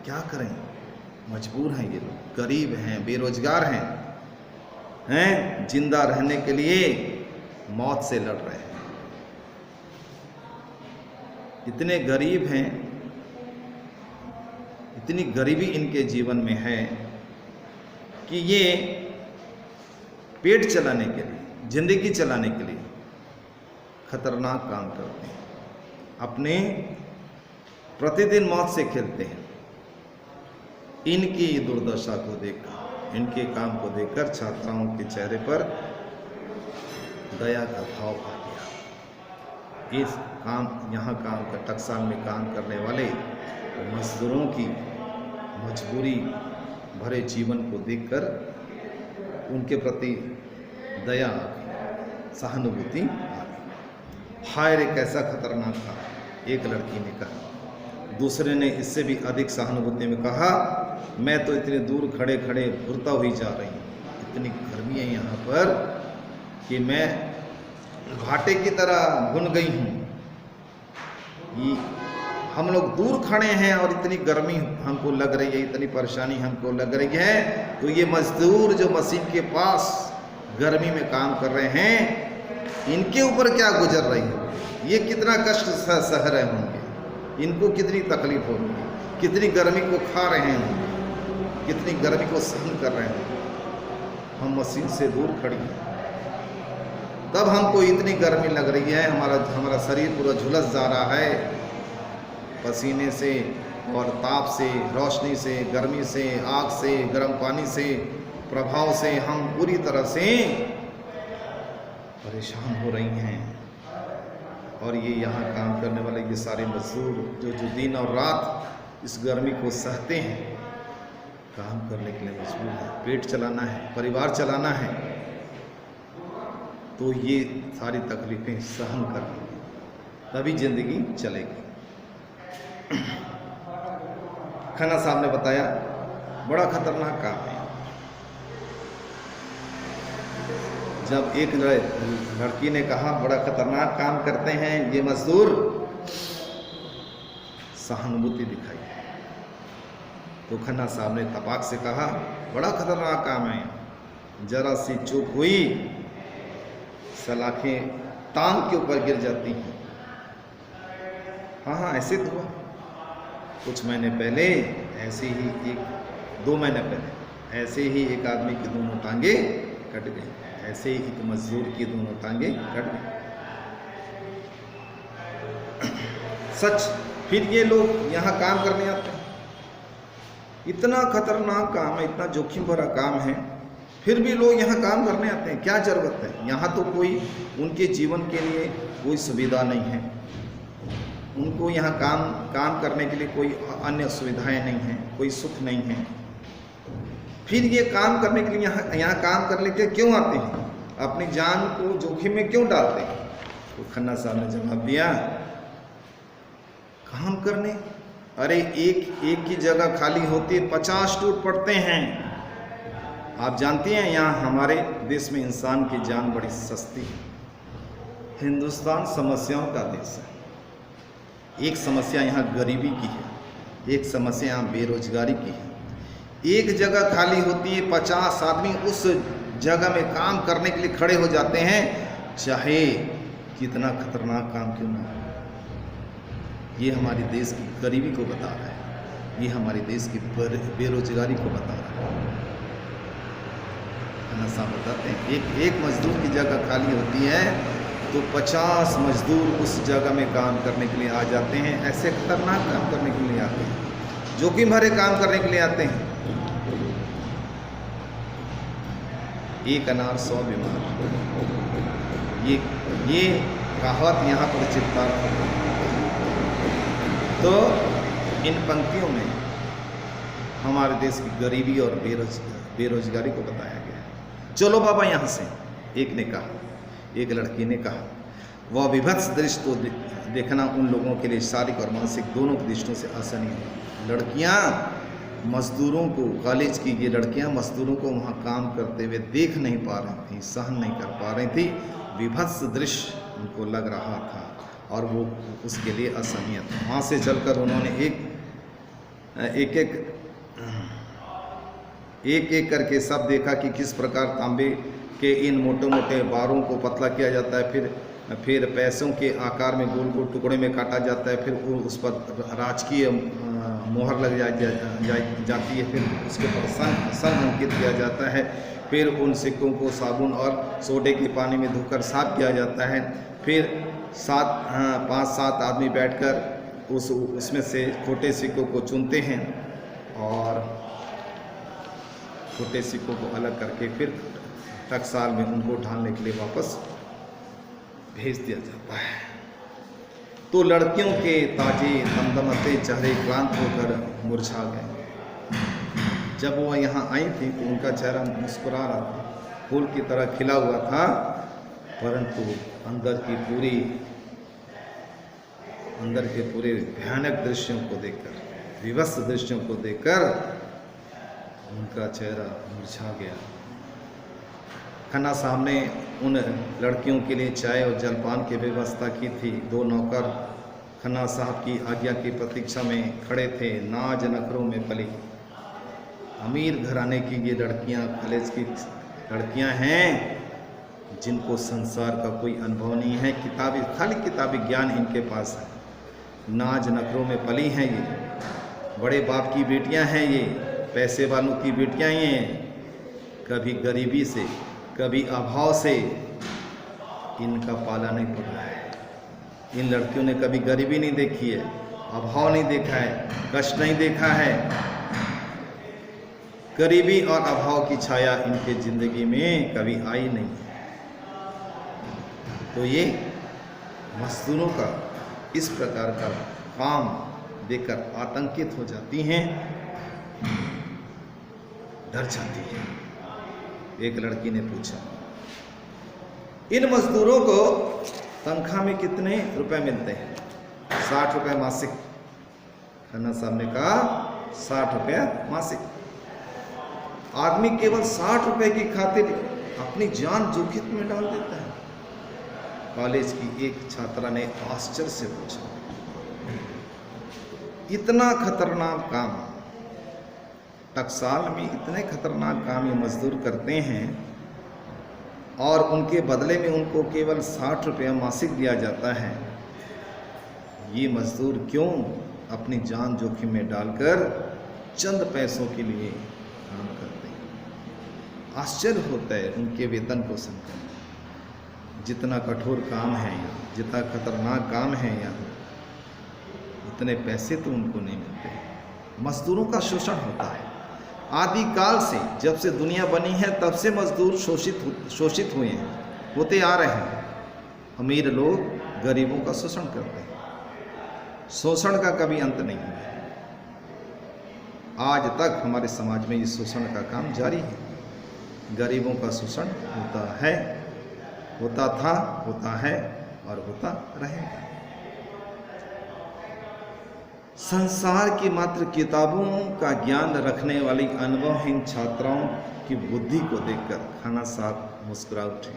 क्या करें, मजबूर हैं ये लोग, गरीब हैं, बेरोजगार हैं, जिंदा रहने के लिए मौत से लड़ रहे हैं। इतने गरीब हैं, इतनी गरीबी इनके जीवन में है कि ये पेट चलाने के लिए, जिंदगी चलाने के लिए खतरनाक काम करते हैं, अपने प्रतिदिन मौत से खेलते हैं। इनकी दुर्दशा को देखकर, इनके काम को देखकर छात्राओं के चेहरे पर दया का भाव आ गया। इस काम, यहाँ काम कर, टकसाल में काम करने वाले मजदूरों की मजबूरी भरे जीवन को देखकर उनके प्रति दया, सहानुभूति आ गई। हाय रे कैसा खतरनाक था, एक लड़की ने कहा। दूसरे ने इससे भी अधिक सहानुभूति में कहा, मैं तो इतने दूर खड़े खड़े घुरता हुई जा रही हूँ, इतनी गर्मी है यहाँ पर कि मैं घाटे की तरह भुन गई हूँ। ये हम लोग दूर खड़े हैं और इतनी गर्मी हमको लग रही है, इतनी परेशानी हमको लग रही है, तो ये मजदूर जो मशीन के पास गर्मी में काम कर रहे हैं, इनके ऊपर क्या गुजर रही है, ये कितना कष्ट सह रहे होंगे, इनको कितनी तकलीफ होगी, कितनी गर्मी को खा रहे हैं, कितनी गर्मी को सहन कर रहे हैं। हम मशीन से दूर खड़ी हैं, तब हमको इतनी गर्मी लग रही है, हमारा शरीर पूरा झुलस जा रहा है पसीने से और ताप से, रोशनी से, गर्मी से, आग से, गर्म पानी से, प्रभाव से हम पूरी तरह से परेशान हो रही हैं। और ये यहाँ काम करने वाले ये सारे मजदूर जो दिन और रात इस गर्मी को सहते हैं, काम करने के लिए मजबूर हैं, पेट चलाना है, परिवार चलाना है, तो ये सारी तकलीफें सहन करनी, तभी जिंदगी चलेगी। खन्ना साहब ने बताया बड़ा खतरनाक काम है। जब एक लड़की ने कहा बड़ा खतरनाक काम करते हैं ये मजदूर, सहानुभूति दिखाई, तो खन्ना साहब ने तपाक से कहा बड़ा खतरनाक काम है, जरा सी चूक हुई सलाखें टांग के ऊपर गिर जाती हैं। हाँ, ऐसे तो हुआ कुछ महीने पहले, ऐसे ही 2 महीने पहले ऐसे ही एक आदमी की दोनों टांगे कट गई, ऐसे ही एक मजदूर की दोनों टांगे कट गई। सच, फिर ये लोग यहाँ काम करने आते हैं, इतना खतरनाक काम है, इतना जोखिम भरा काम है, फिर भी लोग यहाँ काम करने आते हैं। क्या जरूरत है? यहाँ तो कोई उनके जीवन के लिए कोई सुविधा नहीं है, उनको यहाँ काम करने के लिए कोई अन्य सुविधाएं नहीं हैं, कोई सुख नहीं है, फिर ये काम करने के लिए यहाँ काम करने के क्यों आते हैं? अपनी जान को जोखिम में क्यों डालते हैं? तो खन्ना साहब ने जवाब दिया, काम करने, अरे एक की जगह खाली होती है 50 टूट पड़ते हैं। आप जानती हैं यहाँ हमारे देश में इंसान की जान बड़ी सस्ती है। हिंदुस्तान समस्याओं का देश है। एक समस्या यहाँ गरीबी की है, एक समस्या यहाँ बेरोजगारी की है। एक जगह खाली होती है, 50 आदमी उस जगह में काम करने के लिए खड़े हो जाते हैं, चाहे कितना खतरनाक काम क्यों ना हो। ये हमारे देश की गरीबी को बता रहा है, ये हमारे देश की बेरोजगारी को बता रहा है। साहब बताते हैं एक मजदूर की जगह खाली होती है तो 50 मजदूर उस जगह में काम करने के लिए आ जाते हैं, ऐसे खतरनाक काम करने के लिए आते हैं। जोखिम भरे काम करने के लिए आते हैं। एक अनार 100 बीमार, ये कहावत यहाँ पर चित्तार्थ होती है। तो इन पंक्तियों में हमारे देश की गरीबी और बेरोजगारी को बताया गया है। चलो बाबा यहाँ से, एक ने कहा, एक लड़की ने कहा। वह विभत्स दृश्य को देखना उन लोगों के लिए शारीरिक और मानसिक दोनों की दृष्टियों से असहनीय है। लड़कियाँ मजदूरों को, कॉलेज की ये लड़कियाँ मजदूरों को वहाँ काम करते हुए देख नहीं पा रही थी, सहन नहीं कर पा रही थी। विभत्स दृश्य उनको लग रहा था और वो उसके लिए असहनीय था। वहाँ से चलकर उन्होंने एक एक करके सब देखा कि किस प्रकार तांबे के इन मोटे मोटे बारों को पतला किया जाता है, फिर पैसों के आकार में गोल गोल टुकड़े में काटा जाता है, फिर उस पर राजकीय मोहर लग जाती है, फिर उसके पर सन अंकित किया जाता है, फिर उन सिक्कों को साबुन और सोडे के पानी में धोकर साफ किया जाता है, फिर 5-7 आदमी बैठकर उसमें से छोटे सिक्कों को चुनते हैं और छोटे सिक्कों को अलग करके फिर टकसाल में उनको ढालने के लिए वापस भेज दिया जाता है। तो लड़कियों के ताजे दमदमाते चेहरे क्लांत होकर मुरझा गए। जब वह यहाँ आई थी तो उनका चेहरा मुस्कुरा रहा था, फूल की तरह खिला हुआ था, परंतु अंदर के पूरे भयानक दृश्यों को देखकर, विवश दृश्यों को देखकर उनका चेहरा मुरझा गया। खन्ना साहब ने उन लड़कियों के लिए चाय और जलपान की व्यवस्था की थी। 2 नौकर खन्ना साहब की आज्ञा की प्रतीक्षा में खड़े थे। नाज नखरों में पली अमीर घराने की ये लड़कियां कॉलेज की लड़कियां हैं जिनको संसार का कोई अनुभव नहीं है, खाली किताबी ज्ञान इनके पास है। नाज नखरों में पली हैं ये, बड़े बाप की बेटियां हैं ये, पैसे वालों की बेटियां ये, कभी गरीबी से कभी अभाव से इनका पाला नहीं पड़ा है। इन लड़कियों ने कभी गरीबी नहीं देखी है, अभाव नहीं देखा है, कष्ट नहीं देखा है। गरीबी और अभाव की छाया इनके जिंदगी में कभी आई नहीं है। तो ये मजदूरों का इस प्रकार का काम देखकर आतंकित हो जाती हैं, डर जाती है। एक लड़की ने पूछा, इन मजदूरों को तनख्वाह में कितने रुपए मिलते हैं? 60 रुपए मासिक। खन्ना साहब ने कहा 60 रुपए मासिक। आदमी केवल 60 रुपए की खातिर अपनी जान जोखिम में डाल देता है। कॉलेज की एक छात्रा ने आश्चर्य से पूछा, इतना खतरनाक काम, टकसाल में इतने खतरनाक काम ये मजदूर करते हैं और उनके बदले में उनको केवल 60 रुपया मासिक दिया जाता है। ये मजदूर क्यों अपनी जान जोखिम में डालकर चंद पैसों के लिए काम करते हैं? आश्चर्य होता है उनके वेतन को सुनकर। जितना कठोर काम है यहाँ, जितना खतरनाक काम है यहाँ, उतने पैसे तो उनको नहीं मिलते। मजदूरों का शोषण होता है। आदिकाल से, जब से दुनिया बनी है तब से मजदूर शोषित हुए हैं, होते आ रहे हैं। अमीर लोग गरीबों का शोषण करते हैं। शोषण का कभी अंत नहीं है। आज तक हमारे समाज में इस शोषण का काम जारी है। गरीबों का शोषण होता है, होता था, होता है और होता रहेगा। संसार की मात्र किताबों का ज्ञान रखने वाली अनुभवहीन छात्राओं की बुद्धि को देखकर खन्ना साहब मुस्कुरा उठे।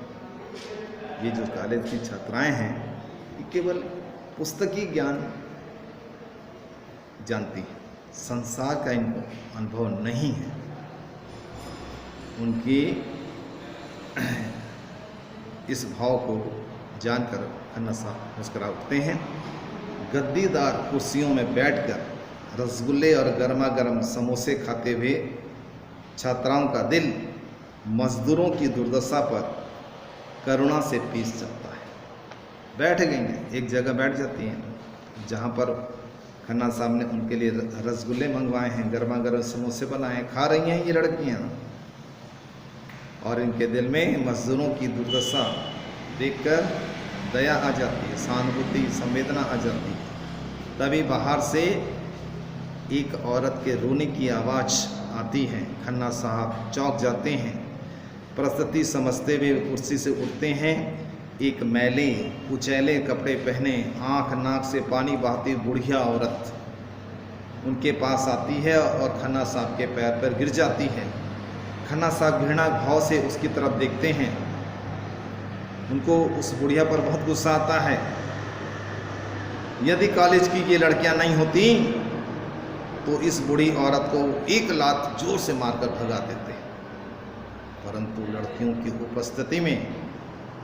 ये जो कॉलेज की छात्राएं हैं, ये केवल पुस्तकीय ज्ञान जानती हैं, संसार का इनको अनुभव नहीं है। उनकी इस भाव को जानकर खन्ना साहब मुस्कुरा उठते हैं। गद्दीदार कुर्सियों में बैठकर रसगुल्ले और गर्मा गर्म समोसे खाते हुए छात्राओं का दिल मजदूरों की दुर्दशा पर करुणा से पीस जाता है। बैठ गई हैं, एक जगह बैठ जाती हैं जहाँ पर खन्ना साहब ने उनके लिए रसगुल्ले मंगवाए हैं, गर्मा गर्म समोसे बनाए, खा रही हैं ये लड़कियां, और इनके दिल में मजदूरों की दुर्दशा देखकर दया आ जाती है, सहानुभूति संवेदना आ जाती है। तभी बाहर से एक औरत के रोने की आवाज़ आती है। खन्ना साहब चौंक जाते हैं, परिस्थिति समझते हुए कुर्सी से उठते हैं। एक मैले कुचैले कपड़े पहने, आँख नाक से पानी बहाती बुढ़िया औरत उनके पास आती है और खन्ना साहब के पैर पर गिर जाती है। खन्ना साहब घृणा भाव से उसकी तरफ देखते हैं। उनको उस बुढ़िया पर बहुत गुस्सा आता है। यदि कॉलेज की ये लड़कियां नहीं होती तो इस बूढ़ी औरत को एक लात जोर से मारकर भगा देते, परंतु लड़कियों की उपस्थिति में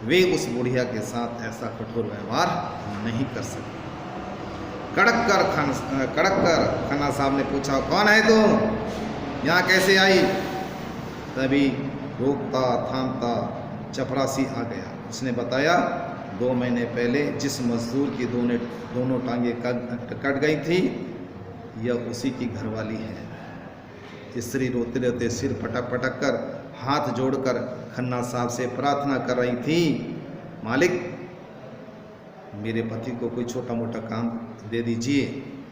वे उस बुढ़िया के साथ ऐसा कठोर व्यवहार नहीं कर सके। कड़क कर खन्ना साहब ने पूछा, कौन है तू, यहाँ कैसे आई? तभी रोकता थामता चपरासी आ गया। उसने बताया, 2 महीने पहले जिस मजदूर की दोनों टांगे कट गई थी, यह उसी की घरवाली है। स्त्री रोते रोते सिर पटक पटक कर हाथ जोड़कर खन्ना साहब से प्रार्थना कर रही थी, मालिक मेरे पति को कोई छोटा मोटा काम दे दीजिए।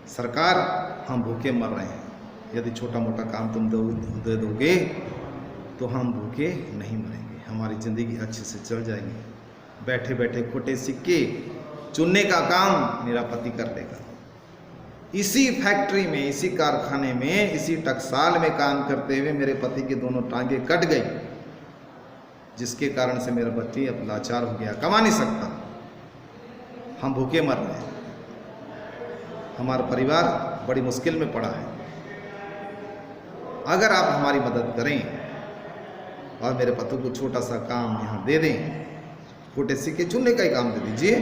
सरकार, हम भूखे मर रहे हैं, यदि छोटा मोटा काम तुम दे दोगे तो हम भूखे नहीं मरेंगे, हमारी ज़िंदगी अच्छे से चल जाएगी। बैठे बैठे खोटे सिक्के चुनने का काम मेरा पति कर देगा। इसी फैक्ट्री में, इसी कारखाने में, इसी टकसाल में काम करते हुए मेरे पति की दोनों टांगे कट गई, जिसके कारण से मेरा पति अब लाचार हो गया, कमा नहीं सकता, हम भूखे मर रहे हैं, हमारा परिवार बड़ी मुश्किल में पड़ा है। अगर आप हमारी मदद करें और मेरे पति को छोटा सा काम यहाँ दे दें, छोटे सिक्के चुनने का ही काम दे दीजिए,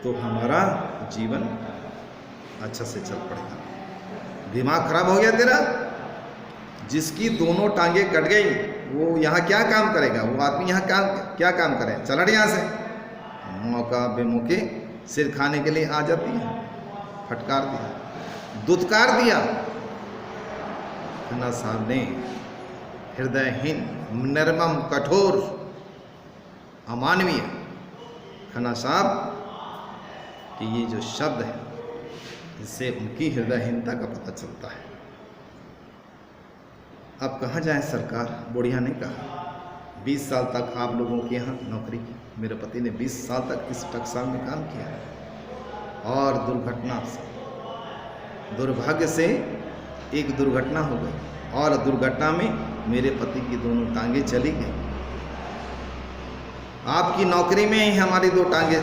तो हमारा जीवन अच्छा से चल पड़ेगा। दिमाग खराब हो गया तेरा? जिसकी दोनों टांगे कट गई वो यहाँ क्या काम करेगा? वो आदमी यहाँ क्या काम करे? चल हट यहाँ से। मौका बेमौके सिर खाने के लिए आ जाती है। फटकार दिया, दुत्कार दिया। खन्ना साहब ने हृदयहीन, निर्मम, कठोर, अमानवीय खन्ना साहब कि ये जो शब्द है, इससे उनकी हृदयहीनता का पता चलता है। अब कहाँ जाएं सरकार? बुढ़िया ने कहा, 20 साल तक आप लोगों के यहाँ नौकरी की, मेरे पति ने 20 साल तक इस टकसाल में काम किया और दुर्भाग्य से एक दुर्घटना हो गई और दुर्घटना में मेरे पति की दोनों टांगे चली गई। आपकी नौकरी में ही हमारी 2 टांगे,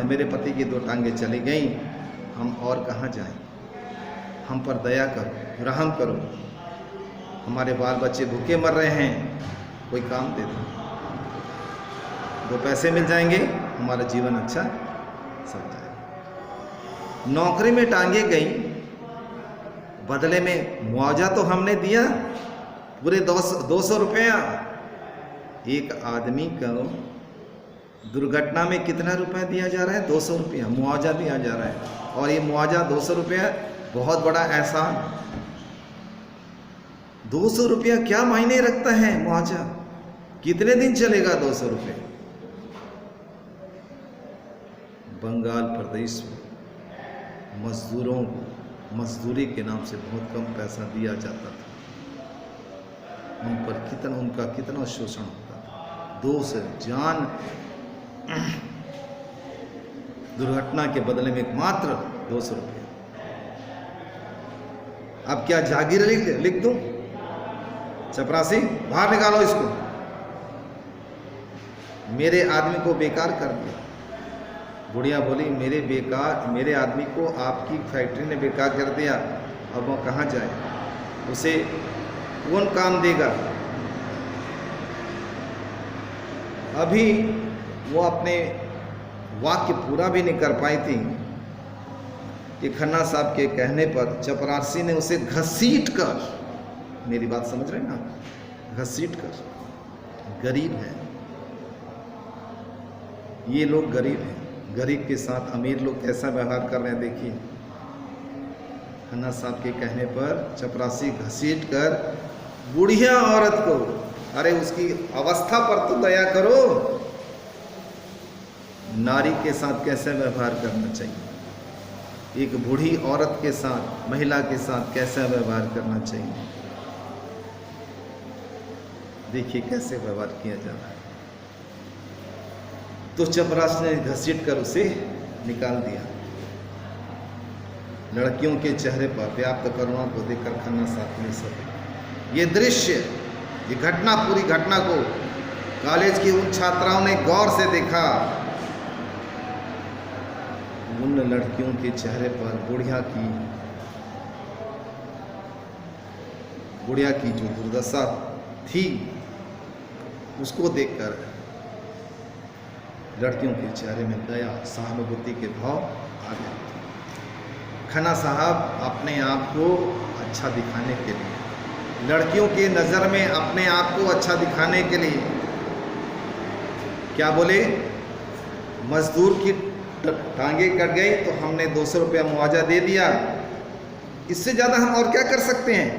मेरे पति की 2 टांगे चली गई। हम और कहाँ जाएं? हम पर दया करो, रहम करो, हमारे बाल बच्चे भूखे मर रहे हैं, कोई काम दे दो, 2 पैसे मिल जाएंगे, हमारा जीवन अच्छा चल जाएगा। नौकरी में टांगे गई, बदले में मुआवजा तो हमने दिया पूरे 200 रुपया। एक आदमी को दुर्घटना में कितना रुपया दिया जा रहा है? 200 रुपया मुआवजा दिया जा रहा है। और ये मुआवजा 200 रुपया बहुत बड़ा एहसान। 200 रुपया क्या मायने रखता है? मुआवजा कितने दिन चलेगा 200 रुपये? बंगाल प्रदेश में मजदूरों को मजदूरी के नाम से बहुत कम पैसा दिया जाता था। उन पर उनका कितना शोषण होता था। 200 जान दुर्घटना के बदले में मात्र 200 रुपये। अब क्या जागीर लिख दूं? चपरासी, बाहर निकालो इसको। मेरे आदमी को बेकार कर दिया। बुढ़िया बोली, मेरे आदमी को आपकी फैक्ट्री ने बेकार कर दिया, अब वो कहाँ जाए? उसे कौन काम देगा? अभी वो अपने वाक्य पूरा भी नहीं कर पाई थी कि खन्ना साहब के कहने पर चपरासी ने उसे घसीट कर, मेरी बात समझ रहे हैं ना, घसीट कर, गरीब है ये लोग, गरीब हैं, गरीब के साथ अमीर लोग कैसा व्यवहार कर रहे हैं देखिए। खन्ना साहब के कहने पर चपरासी घसीट कर बुढ़िया औरत को, अरे उसकी अवस्था पर तो दया करो, नारी के साथ कैसे व्यवहार करना चाहिए, एक बूढ़ी औरत के साथ, महिला के साथ कैसा व्यवहार करना चाहिए। देखिए कैसे व्यवहार किया जा रहा है। तो चपरास ने घसीट कर उसे निकाल दिया। लड़कियों के चेहरे पर व्याप्त करुणा को देखकर खन्ना साहब ने सब ये दृश्य, ये घटना, पूरी घटना को कॉलेज की उन छात्राओं ने गौर से देखा। उन लड़कियों के चेहरे पर बुढ़िया की जो दुर्दशा थी उसको देखकर लड़कियों के चेहरे में दया, सहानुभूति के भाव आ गए। खन्ना साहब अपने आप को अच्छा दिखाने के लिए, लड़कियों की नज़र में अपने आप को अच्छा दिखाने के लिए क्या बोले, मजदूर की टांगे कट गई तो हमने 200 रुपया मुआवजा दे दिया, इससे ज़्यादा हम और क्या कर सकते हैं।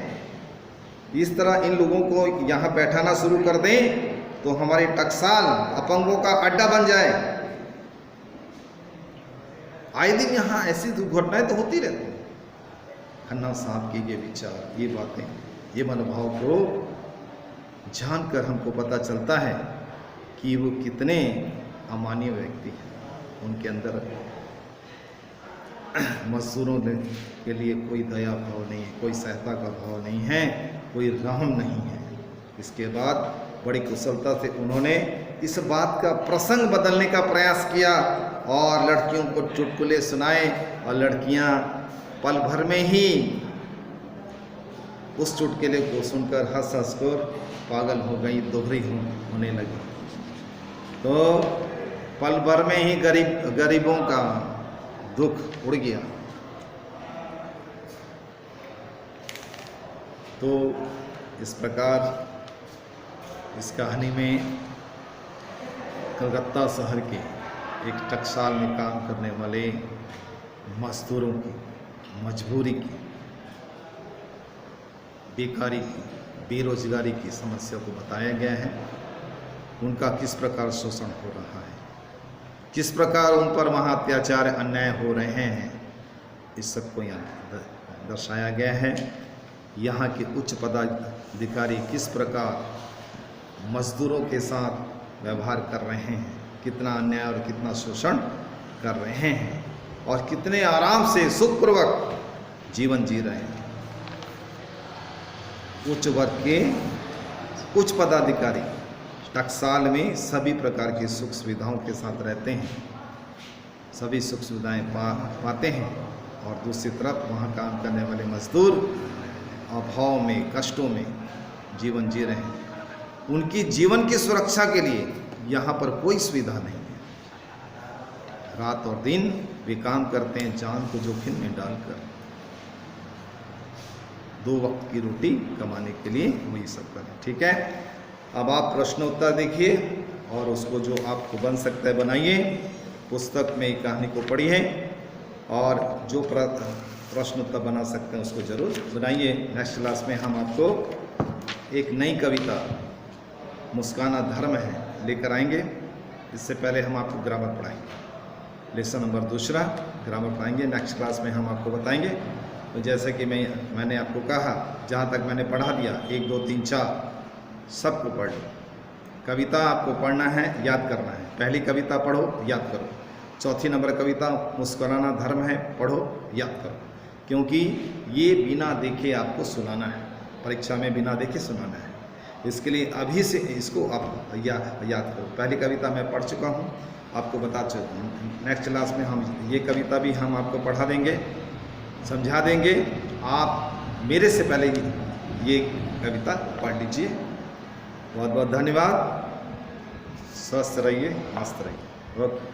इस तरह इन लोगों को यहाँ बैठाना शुरू कर दें तो हमारी टकसाल अपंगों का अड्डा बन जाए। आए दिन यहाँ ऐसी दुर्घटनाएं तो होती रहती हैं। खन्ना साहब के ये विचार, ये बातें, ये मनोभाव को जानकर हमको पता चलता है कि वो कितने अमानवीय व्यक्ति हैं। उनके अंदर मजदूरों के लिए कोई दया भाव नहीं है, कोई सहायता का भाव नहीं है, कोई रहम नहीं है। इसके बाद बड़ी कुशलता से उन्होंने इस बात का प्रसंग बदलने का प्रयास किया और लड़कियों को चुटकुले सुनाए और लड़कियां पल भर में ही उस चुटकुले को सुनकर हंस हंस कर पागल हो गई, दोहरी होने लगी। तो पल भर में ही गरीबों का दुख उड़ गया। तो इस प्रकार इस कहानी में कलकत्ता शहर के एक टकसाल में काम करने वाले मजदूरों की मजबूरी की, बेकारी की, बेरोजगारी की समस्या को बताया गया है। उनका किस प्रकार शोषण हो रहा है, किस प्रकार उन पर वहाँ अत्याचार अन्याय हो रहे हैं, इस सब को यहाँ दर्शाया गया है। यहाँ के उच्च पदाधिकारी किस प्रकार मजदूरों के साथ व्यवहार कर रहे हैं, कितना अन्याय और कितना शोषण कर रहे हैं और कितने आराम से सुखपूर्वक जीवन जी रहे हैं। उच्च वर्ग के उच्च पदाधिकारी टकसाल में सभी प्रकार की सुख सुविधाओं के साथ रहते हैं, सभी सुख सुविधाएं पाते हैं और दूसरी तरफ वहाँ काम करने वाले मजदूर अभाव में, कष्टों में जीवन जी रहे हैं। उनकी जीवन की सुरक्षा के लिए यहाँ पर कोई सुविधा नहीं है। रात और दिन वे काम करते हैं, जान को जोखिम में डालकर 2 वक्त की रोटी कमाने के लिए वो ये सब करें। ठीक है, अब आप प्रश्नोत्तर देखिए और उसको जो आपको बन सकता है बनाइए। पुस्तक में कहानी को पढ़िए और जो प्रश्नोत्तर बना सकते हैं उसको जरूर बनाइए। नेक्स्ट क्लास में हम आपको एक नई कविता मुस्काना धर्म है लेकर आएंगे। इससे पहले हम आपको ग्रामर पढ़ाएंगे। लेसन नंबर 2 ग्रामर पढ़ाएंगे। नेक्स्ट क्लास में हम आपको बताएंगे। तो जैसे कि मैंने आपको कहा, जहाँ तक मैंने पढ़ा दिया 1 2 3 4 सबको पढ़ लो। कविता आपको पढ़ना है, याद करना है। पहली कविता पढ़ो, याद करो। चौथी नंबर कविता मुस्कुराना धर्म है, पढ़ो, याद करो, क्योंकि ये बिना देखे आपको सुनाना है। परीक्षा में बिना देखे सुनाना है। इसके लिए अभी से इसको आप याद करो। पहली कविता मैं पढ़ चुका हूँ, आपको बता चुका हूँ। नेक्स्ट क्लास में हम ये कविता भी हम आपको पढ़ा देंगे, समझा देंगे। आप मेरे से पहले ये कविता पढ़ लीजिए। बहुत बहुत धन्यवाद। स्वस्थ रहिए, मस्त रहिए। ओके।